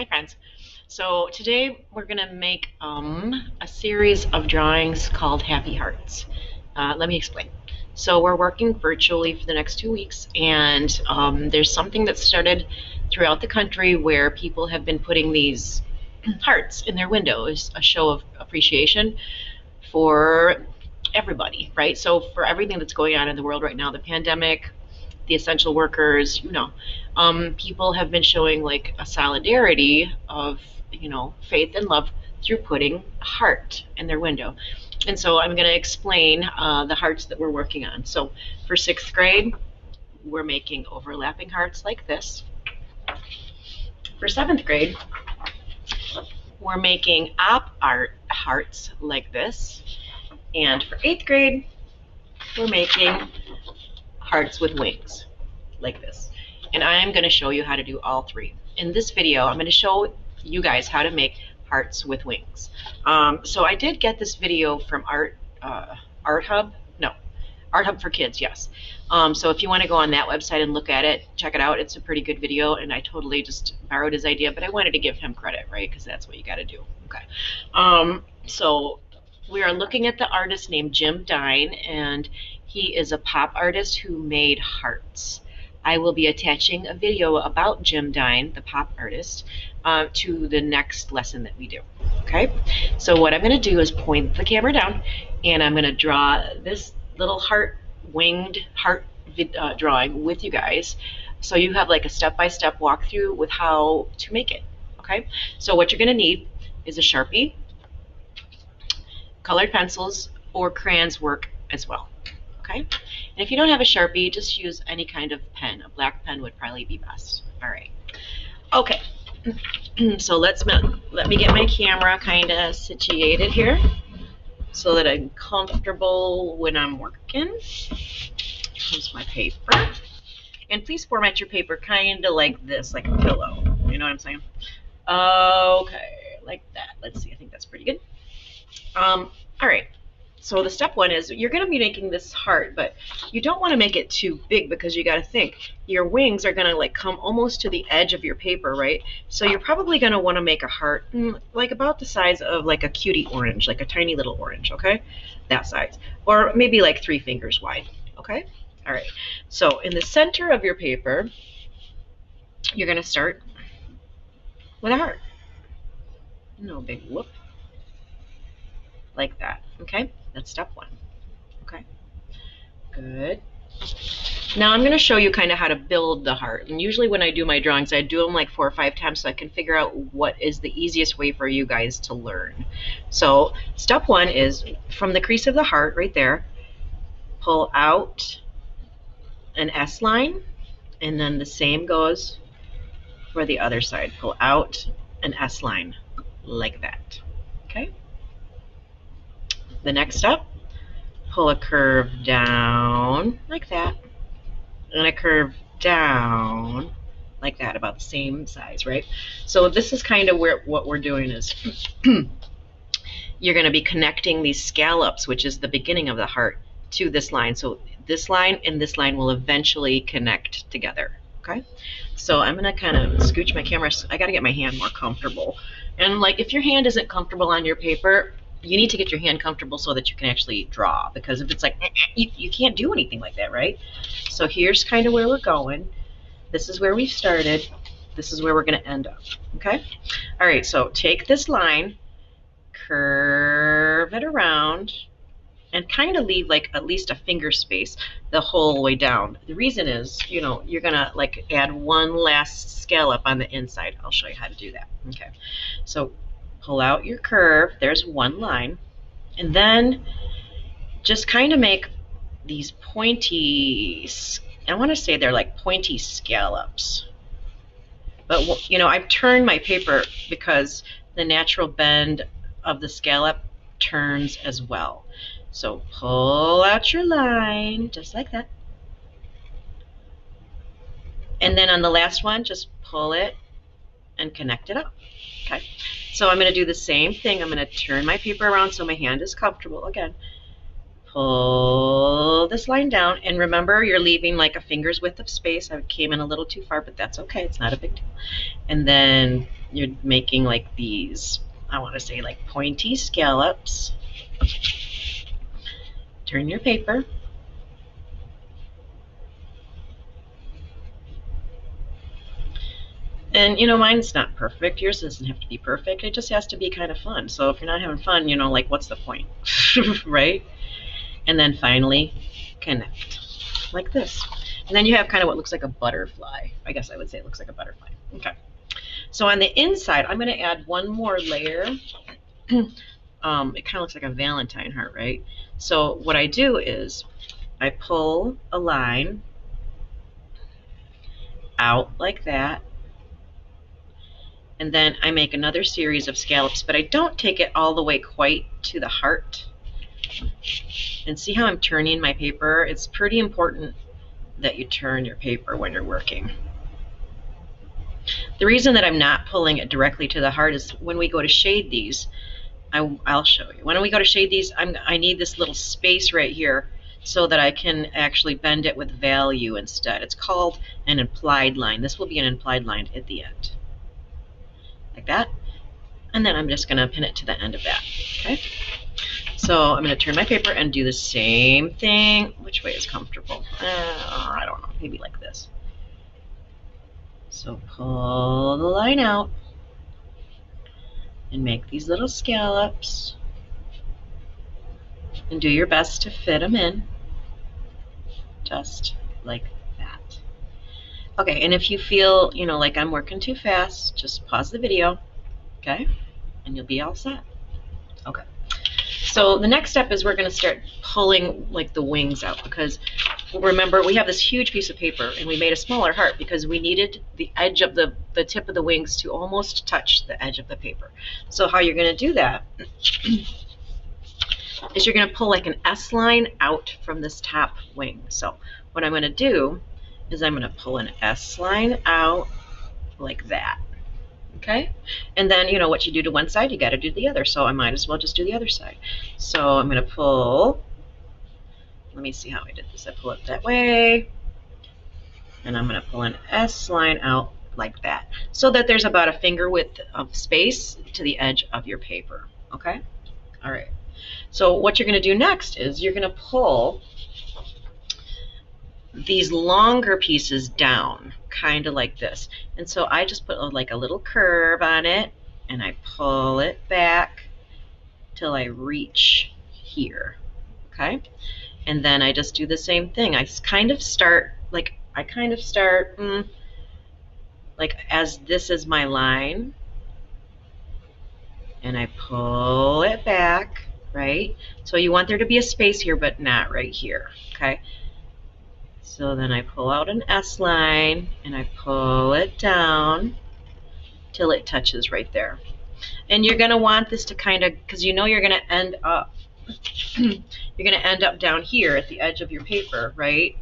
Hi friends. So today we're going to make a series of drawings called Happy Hearts. Let me explain. So we're working virtually for the next 2 weeks, and there's something that started throughout the country where people have been putting these hearts in their windows, a show of appreciation for everybody, right? So for everything that's going on in the world right now, the pandemic, the essential workers, people have been showing like a solidarity of, faith and love through putting a heart in their window. And so I'm going to explain the hearts that we're working on. So for 6th grade, we're making overlapping hearts like this. For 7th grade, we're making op art hearts like this. And for 8th grade, we're making hearts with wings like this. And I'm going to show you how to do all three. In this video, I'm going to show you guys how to make hearts with wings. So I did get this video from Art Hub for Kids, yes. So if you want to go on that website and look at it, check it out. It's a pretty good video, and I totally just borrowed his idea, but I wanted to give him credit, right? Because that's what you got to do. Okay. So we are looking at the artist named Jim Dine, and he is a pop artist who made hearts. I will be attaching a video about Jim Dine, the pop artist, to the next lesson that we do. Okay, so what I'm going to do is point the camera down, and I'm going to draw this little winged heart drawing with you guys, so you have like a step-by-step walkthrough with how to make it. Okay, so what you're going to need is a Sharpie, colored pencils, or crayons work as well. Okay, and if you don't have a Sharpie, just use any kind of pen. A black pen would probably be best. All right. Okay. So let me get my camera kind of situated here so that I'm comfortable when I'm working. Here's my paper. And please format your paper kind of like this, like a pillow. You know what I'm saying? Okay, like that. Let's see. I think that's pretty good. All right. So the step one is you're going to be making this heart, but you don't want to make it too big because you got to think your wings are going to like come almost to the edge of your paper, right? So you're probably going to want to make a heart like about the size of like a cutie orange, like a tiny little orange, okay? That size, or maybe like 3 fingers wide, okay? All right. So in the center of your paper, you're going to start with a heart. No big whoop. Like that, okay? That's step 1, okay? Good. Now I'm going to show you kind of how to build the heart. And usually when I do my drawings, I do them like 4 or 5 times so I can figure out what is the easiest way for you guys to learn. So step 1 is from the crease of the heart right there, pull out an S line, and then the same goes for the other side. Pull out an S line like that, okay? The next step, pull a curve down like that, and a curve down like that, about the same size, right? So this is kind of what we're doing is you're going to be connecting these scallops, which is the beginning of the heart, to this line. So this line and this line will eventually connect together, okay? So I'm going to kind of scooch my camera. I got to get my hand more comfortable. And like if your hand isn't comfortable on your paper, you need to get your hand comfortable so that you can actually draw, because if it's like, you can't do anything like that, right? So here's kind of where we're going. This is where we started. This is where we're going to end up, okay? All right, so take this line, curve it around, and kind of leave like at least a finger space the whole way down. The reason is, you're going to like add one last scallop on the inside. I'll show you how to do that, okay? So pull out your curve, there's one line, and then just kind of make these pointy, I want to say they're like pointy scallops. But, I've turned my paper because the natural bend of the scallop turns as well. So pull out your line, just like that. And then on the last one, just pull it and connect it up. Okay, so I'm going to do the same thing. I'm going to turn my paper around so my hand is comfortable. Again, pull this line down, and remember you're leaving like a finger's width of space. I came in a little too far, but that's okay. It's not a big deal. And then you're making like these, I want to say like pointy scallops. Turn your paper. And you know, mine's not perfect. Yours doesn't have to be perfect. It just has to be kind of fun. So if you're not having fun, you know, like what's the point? Right? And then finally connect like this. And then you have kind of what looks like a butterfly. I guess I would say it looks like a butterfly. Okay. So on the inside, I'm going to add one more layer. It kind of looks like a Valentine heart, right? So what I do is I pull a line out like that. And then I make another series of scallops, but I don't take it all the way quite to the heart. And see how I'm turning my paper? It's pretty important that you turn your paper when you're working. The reason that I'm not pulling it directly to the heart is when we go to shade these, I'll show you. When we go to shade these, I need this little space right here so that I can actually bend it with value instead. It's called an implied line. This will be an implied line at the end. Like that. And then I'm just going to pin it to the end of that. Okay. So I'm going to turn my paper and do the same thing. Which way is comfortable? I don't know. Maybe like this. So pull the line out and make these little scallops. And do your best to fit them in. Just like that. Okay, and if you feel, you know, like I'm working too fast, just pause the video. Okay? And you'll be all set. Okay. So the next step is we're going to start pulling like the wings out, because remember we have this huge piece of paper and we made a smaller heart because we needed the edge of the tip of the wings to almost touch the edge of the paper. So how you're going to do that is you're going to pull like an S line out from this top wing. So what I'm going to do is I'm going to pull an S line out like that. Okay, and then you know what you do to one side, you got to do the other. So I might as well just do the other side. So I'm going to pull. Let me see how I did this. I pull it that way, and I'm going to pull an S line out like that, so that there's about a finger width of space to the edge of your paper. Okay, all right. So what you're going to do next is you're going to pull these longer pieces down, kind of like this. And so I just put like a little curve on it, and I pull it back till I reach here. Okay, and then I just do the same thing. I kind of start like like as this is my line, and I pull it back, right? So you want there to be a space here, but not right here. Okay. So then I pull out an S line and I pull it down till it touches right there. And you're going to want this to kind of, because you know you're going to end up, you're going to end up down here at the edge of your paper, right?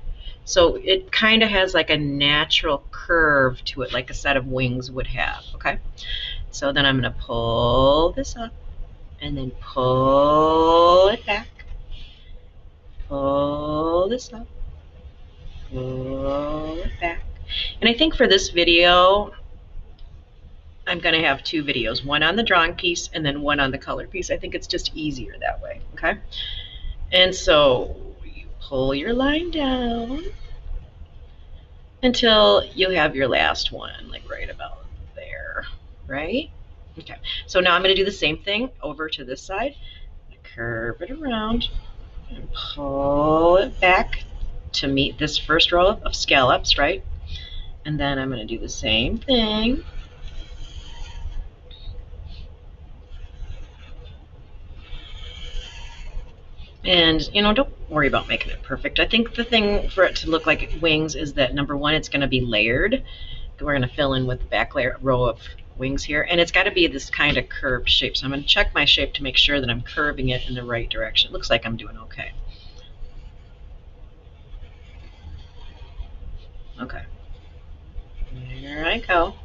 So it kind of has like a natural curve to it, like a set of wings would have, okay? So then I'm going to pull this up and then pull it back, pull this up, pull it back. And I think for this video, I'm going to have two videos, one on the drawing piece and then one on the color piece. I think it's just easier that way, okay? And so you pull your line down until you have your last one, like right about there, right? Okay, so now I'm going to do the same thing over to this side. Curve it around and pull it back to meet this first row of scallops, right? And then I'm going to do the same thing. And, you know, don't worry about making it perfect. I think the thing for it to look like wings is that, number one, it's going to be layered. We're going to fill in with the back layer row of wings here. And it's got to be this kind of curved shape. So I'm going to check my shape to make sure that I'm curving it in the right direction. It looks like I'm doing okay. Okay. There I go.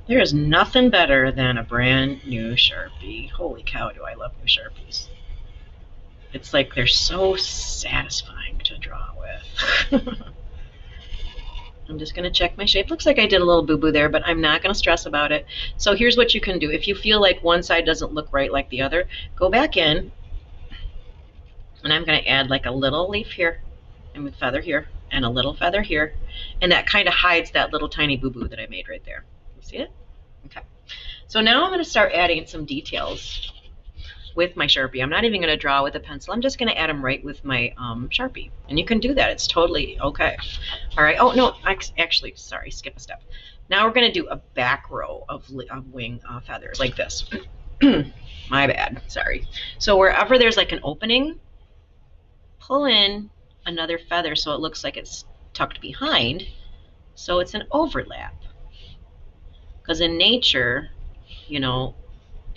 There is nothing better than a brand new Sharpie. Holy cow, do I love new Sharpies. It's like they're so satisfying to draw with. I'm just going to check my shape. Looks like I did a little boo-boo there, but I'm not going to stress about it. So here's what you can do. If you feel like one side doesn't look right like the other, go back in, and I'm going to add like a little leaf here, and a feather here, and a little feather here, and that kind of hides that little tiny boo-boo that I made right there. You see it? Okay. So now I'm going to start adding some details with my Sharpie. I'm not even going to draw with a pencil. I'm just going to add them right with my Sharpie. And you can do that. It's totally okay. All right. Oh, no, actually, sorry, skip a step. Now we're going to do a back row of wing feathers like this. My bad. Sorry. So wherever there's like an opening, pull in another feather so it looks like it's tucked behind. So it's an overlap. Because in nature, you know,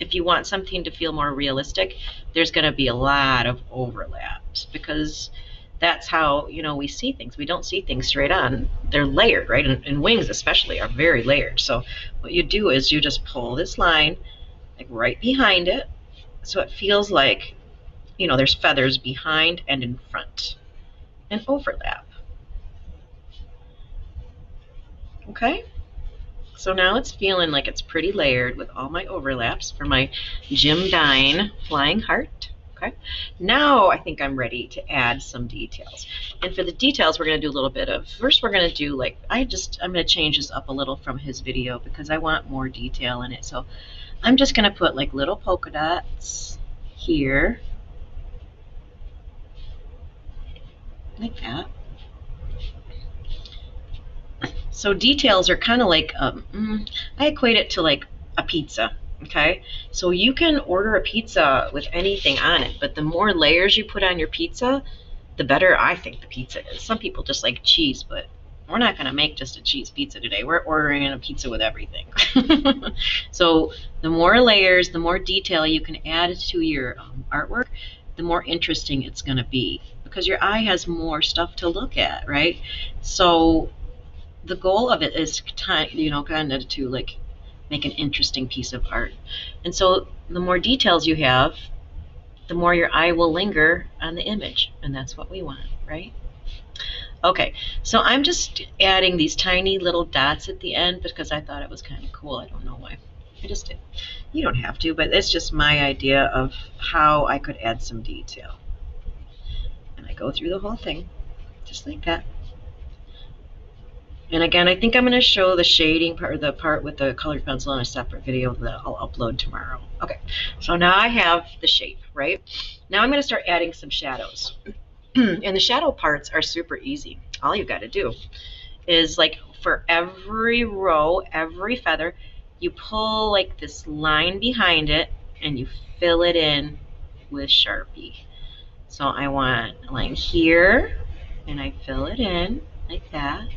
if you want something to feel more realistic, there's going to be a lot of overlaps because that's how, you know, we see things. We don't see things straight on. They're layered, right? And wings especially are very layered. So what you do is you just pull this line like right behind it so it feels like, you know, there's feathers behind and in front and overlap. Okay? So now it's feeling like it's pretty layered with all my overlaps for my Jim Dine flying heart. Okay. Now I think I'm ready to add some details. And for the details, we're going to do a little bit of, first we're going to do like, I'm going to change this up a little from his video because I want more detail in it. So I'm just going to put like little polka dots here, like that. So details are kind of like, I equate it to like a pizza, okay? So you can order a pizza with anything on it, but the more layers you put on your pizza, the better I think the pizza is. Some people just like cheese, but we're not going to make just a cheese pizza today. We're ordering a pizza with everything. So the more layers, the more detail you can add to your artwork, the more interesting it's going to be because your eye has more stuff to look at, right? So the goal of it is, you know, kind of to like make an interesting piece of art. And so the more details you have, the more your eye will linger on the image. And that's what we want, right? Okay, so I'm just adding these tiny little dots at the end because I thought it was kind of cool. I don't know why. I just did. You don't have to, but it's just my idea of how I could add some detail. And I go through the whole thing, just like that. And again, I think I'm going to show the shading part, or the part with the colored pencil in a separate video that I'll upload tomorrow. Okay, so now I have the shape, right? Now I'm going to start adding some shadows. And the shadow parts are super easy. All you got to do is like for every row, every feather, you pull like this line behind it and you fill it in with Sharpie. So I want a line here and I fill it in like that.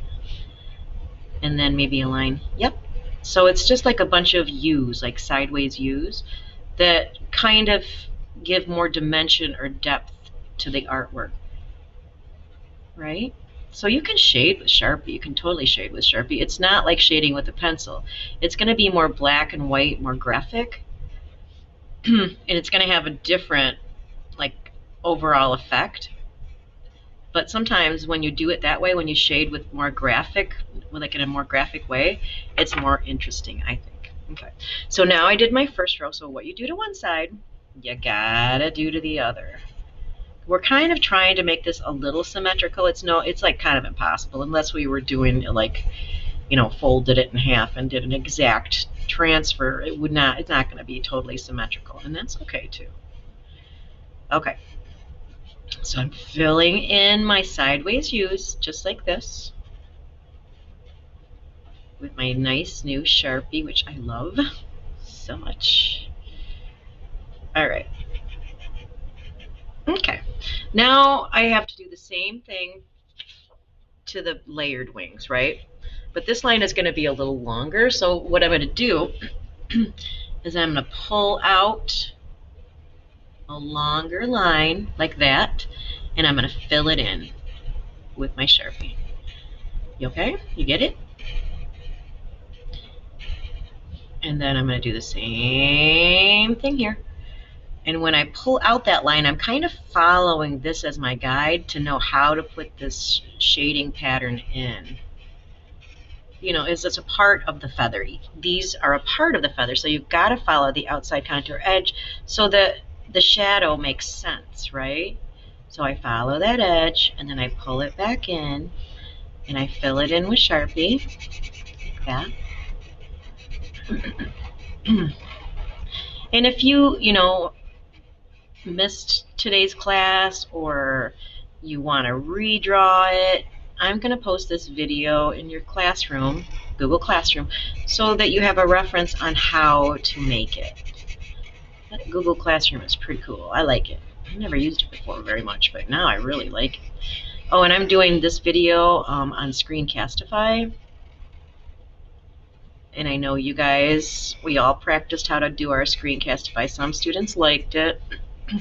And then maybe a line, yep. So it's just like a bunch of U's, like sideways U's, that kind of give more dimension or depth to the artwork, right? So you can shade with Sharpie, you can totally shade with Sharpie. It's not like shading with a pencil. It's gonna be more black and white, more graphic, and it's gonna have a different, like, overall effect. But sometimes when you do it that way, when you shade with more graphic, like in a more graphic way, it's more interesting, I think. Okay, so now I did my first row. So what you do to one side, you gotta do to the other. We're kind of trying to make this a little symmetrical. It's like kind of impossible unless we were doing like, you know, folded it in half and did an exact transfer. It's not going to be totally symmetrical, and that's okay too. Okay. So I'm filling in my sideways U's just like this with my nice new Sharpie, which I love so much. All right. Okay. Now I have to do the same thing to the layered wings, right? But this line is going to be a little longer. So what I'm going to do is I'm going to pull out a longer line like that, and I'm going to fill it in with my Sharpie. You okay? You get it? And then I'm going to do the same thing here. And when I pull out that line, I'm kind of following this as my guide to know how to put this shading pattern in. is it's a part of the feather. These are a part of the feather, so you've got to follow the outside contour edge so that the shadow makes sense, right? So I follow that edge, and then I pull it back in, and I fill it in with Sharpie, like that. And if you missed today's class or you want to redraw it, I'm going to post this video in your classroom, Google Classroom, so that you have a reference on how to make it. Google Classroom is pretty cool. I like it. I've never used it before very much, but now I really like it. Oh, and I'm doing this video on Screencastify. And I know you guys, we all practiced how to do our Screencastify. Some students liked it.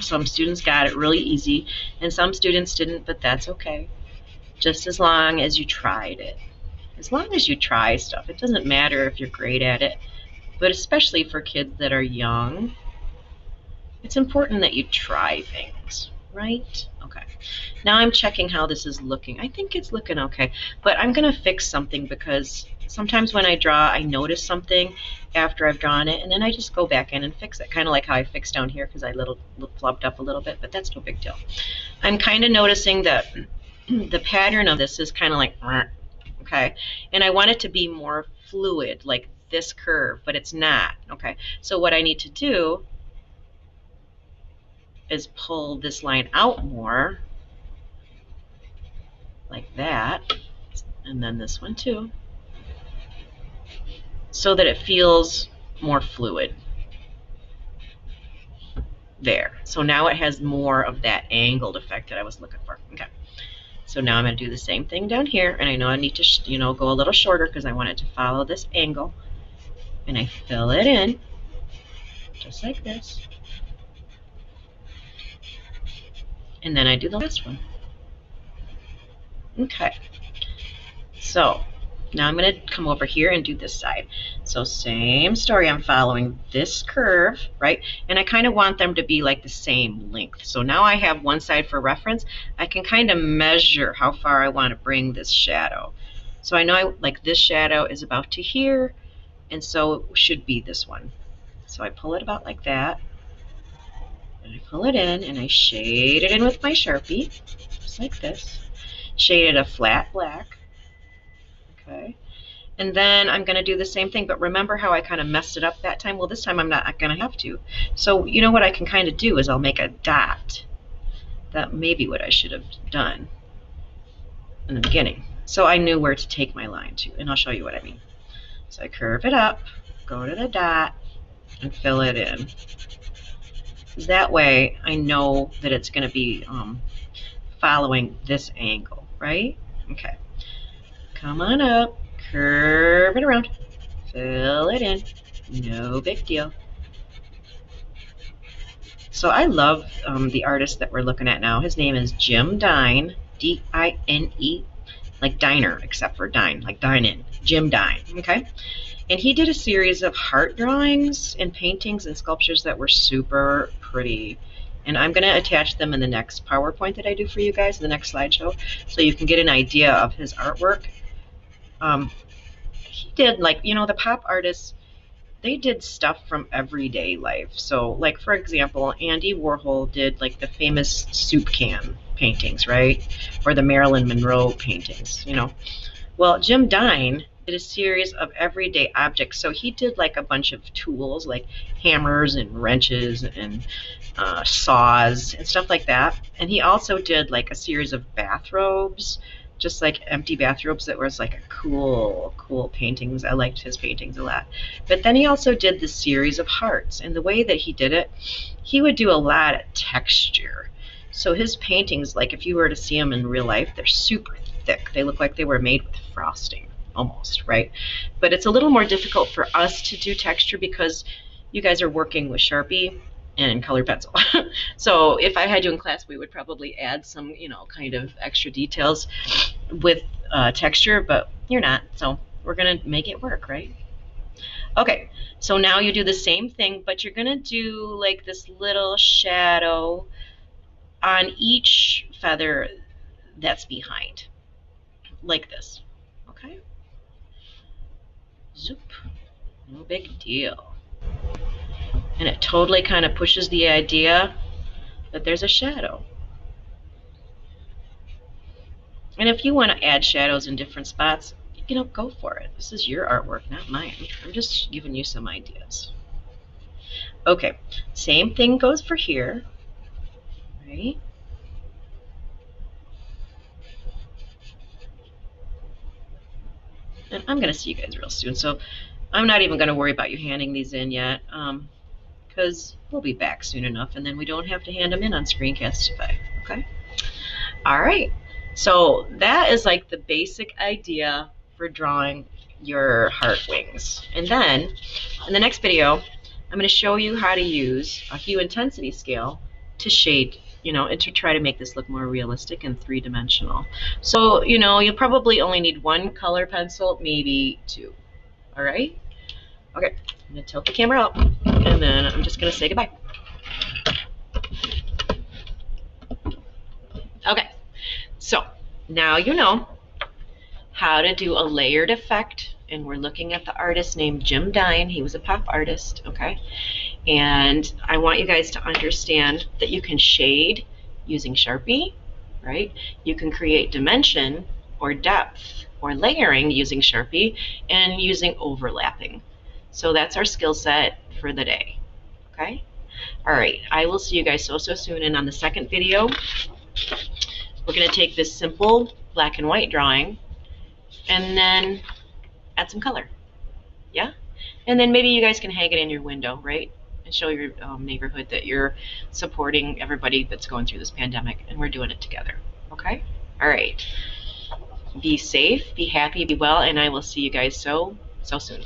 Some students got it really easy, and some students didn't, but that's okay. Just as long as you tried it. As long as you try stuff. It doesn't matter if you're great at it, but especially for kids that are young, it's important that you try things, right? Okay. Now I'm checking how this is looking. I think it's looking okay, but I'm going to fix something because sometimes when I draw, I notice something after I've drawn it, and then I just go back in and fix it, kind of like how I fixed down here because I flubbed up a little bit, but that's no big deal. I'm kind of noticing that the pattern of this is kind of like, okay, and I want it to be more fluid, like this curve, but it's not, okay? So what I need to do is pull this line out more, like that, and then this one too, so that it feels more fluid. There. So now it has more of that angled effect that I was looking for. Okay. So now I'm going to do the same thing down here, and I know I need to, go a little shorter because I want it to follow this angle, and I fill it in just like this, and then I do the last one. Okay. So now I'm going to come over here and do this side. So same story, I'm following this curve, right? And I kind of want them to be like the same length. So now I have one side for reference. I can kind of measure how far I want to bring this shadow. So I know like this shadow is about to here, and so it should be this one. So I pull it about like that, and I pull it in, and I shade it in with my Sharpie, just like this. Shade it a flat black. Okay, and then I'm going to do the same thing, but remember how I kind of messed it up that time? Well, this time I'm not going to have to. So you know what I can kind of do is I'll make a dot. That may be what I should have done in the beginning. So I knew where to take my line to, and I'll show you what I mean. So I curve it up, go to the dot, and fill it in. That way I know that it's going to be following this angle, right? Okay. Come on up, curve it around, fill it in, no big deal. So I love the artist that we're looking at now. His name is Jim Dine, D-I-N-E, like diner, except for dine, like dine in, Jim Dine, okay? And he did a series of heart drawings and paintings and sculptures that were super pretty. And I'm going to attach them in the next PowerPoint that I do for you guys, the next slideshow, so you can get an idea of his artwork. He did, like, the pop artists, they did stuff from everyday life. So, like, for example, Andy Warhol did, like, the famous soup can paintings, right? Or the Marilyn Monroe paintings, Well, Jim Dine did a series of everyday objects. So he did, like, a bunch of tools, like hammers and wrenches and saws and stuff like that. And he also did, like, a series of bathrobes, just like empty bathrobes that was like a cool paintings. I liked his paintings a lot. But then he also did this series of hearts, and the way that he did it, he would do a lot of texture. So his paintings, like if you were to see them in real life, they're super thick. They look like they were made with frosting almost, right? But it's a little more difficult for us to do texture because you guys are working with Sharpie and colored pencil. So if I had you in class, we would probably add some, kind of extra details with texture, but you're not, so we're gonna make it work, right? Okay, so now you do the same thing, but you're gonna do like this little shadow on each feather that's behind, like this, okay? Zoop. No big deal. And it totally kind of pushes the idea that there's a shadow. And if you want to add shadows in different spots, go for it. This is your artwork, not mine. I'm just giving you some ideas. Okay, same thing goes for here, right? And I'm going to see you guys real soon, so I'm not even going to worry about you handing these in yet, because we'll be back soon enough, and then we don't have to hand them in on Screencastify, okay? All right, so that is like the basic idea for drawing your heart wings. And then in the next video, I'm going to show you how to use a hue intensity scale to shade, and to try to make this look more realistic and three-dimensional. So, you'll probably only need one color pencil, maybe two. All right? Okay, I'm going to tilt the camera up, and then I'm just going to say goodbye. Okay, so now you know how to do a layered effect, and we're looking at the artist named Jim Dine. He was a pop artist, okay? And I want you guys to understand that you can shade using Sharpie, right? You can create dimension or depth or layering using Sharpie and using overlapping. So that's our skill set for the day, okay? All right, I will see you guys so soon. And on the second video, we're going to take this simple black and white drawing and then add some color, yeah? And then maybe you guys can hang it in your window, right? And show your neighborhood that you're supporting everybody that's going through this pandemic, and we're doing it together, okay? All right. Be safe, be happy, be well, and I will see you guys so soon.